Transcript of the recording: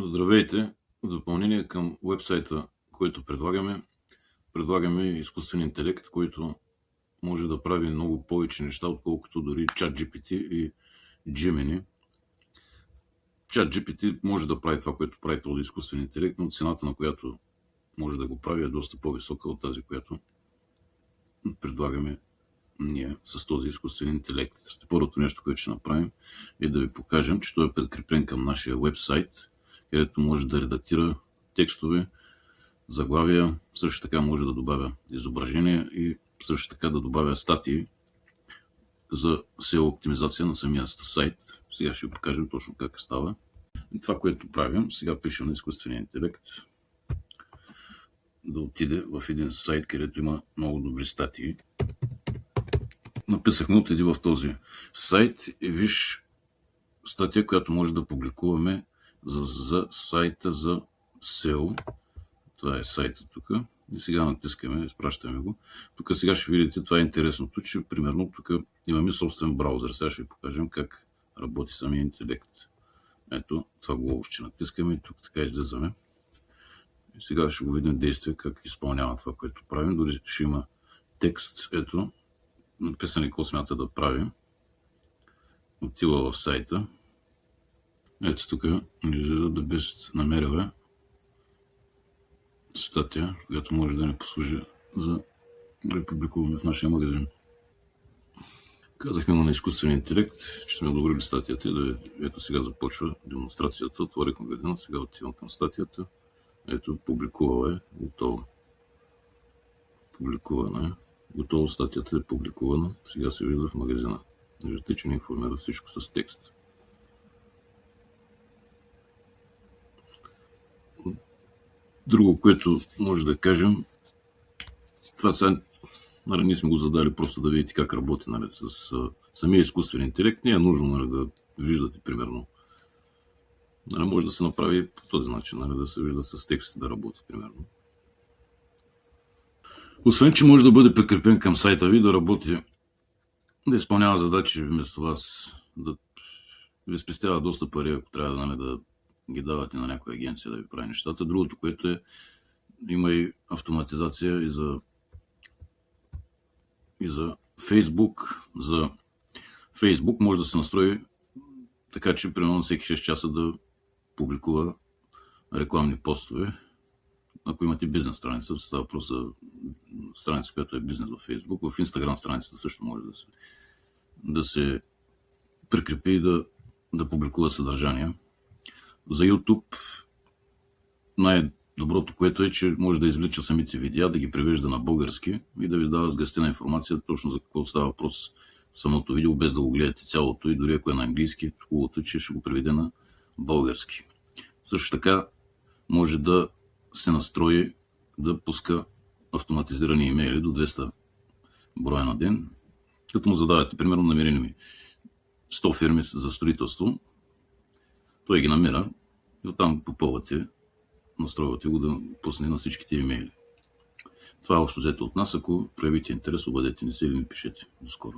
Здравейте! В допълнение към уебсайта, който предлагаме изкуствен интелект, който може да прави много повече неща, отколкото дори ChatGPT и Gemini. ChatGPT може да прави това, което прави този изкуствен интелект, но цената, на която може да го прави, е доста по-висока от тази, която предлагаме ние с този изкуствен интелект. Първото нещо, което ще направим, е да ви покажем, че той е прикрепен към нашия уебсайт, където може да редактира текстове, заглавия, също така може да добавя изображения и също така да добавя статии за SEO оптимизация на самия сайт. Сега ще ви покажем точно как става. И това, което правим, сега пишем на изкуствения интелект да отиде в един сайт, където има много добри статии. Написахме, отиди в този сайт и виж статия, която може да публикуваме за сайта за SEO. Това е сайта тук. И сега натискаме, изпращаме го. Тук сега ще видите, това е интересното, че примерно тук имаме собствен браузър. Сега ще ви покажем как работи самия интелект. Ето, това главо ще натискаме и тук така излизаме. И сега ще го видим действие, как изпълнява това, което правим. Дори ще има текст, ето, написане какво смята да правим. Отива в сайта. Ето тук да без намерила статия, която може да ни послужи за да публикуваме в нашия магазин. Казахме на изкуствения интелект, че сме одобрили статията и ето сега започва демонстрацията. Отворих магазина, сега отивам към статията. Ето, публикувала е, готово. Публикувана е. Готово, статията е публикувана. Сега се вижда в магазина. Виждате, че ни информира всичко с текст. Друго, което може да кажем, това сега, ние сме го задали просто да видите как работи с самия изкуствен интелект. Не е нужно да виждате примерно. Може да се направи по този начин, да се вижда с текст да работи примерно. Освен, че може да бъде прикрепен към сайта ви, да работи, да изпълнява задачи вместо вас, да ви спестява доста пари, ако трябва да ги давате на някоя агенция да ви прави нещата. Другото, което е, има и автоматизация и за Facebook. За Facebook може да се настрои така, че примерно всеки 6 часа да публикува рекламни постове. Ако имате бизнес страница, става въпрос за страница, която е бизнес в Facebook. В Instagram страницата също може да се прикрепи и да публикува съдържание. За YouTube най-доброто, което е, че може да извлича самите видеа, да ги превежда на български и да ви дава сгъстена информация точно за какво става въпрос в самото видео, без да го гледате цялото и дори ако е на английски, хубавото, че ще го преведе на български. Също така може да се настрои да пуска автоматизирани имейли до 200 броя на ден, като му задавате, примерно, намерени ми 100 фирми за строителство. Той ги намира и оттам попълвате, настройвате го да пусне на всичките имейли. Това е общо взето от нас. Ако проявите интерес, обадете ни се или ни пишете. До скоро.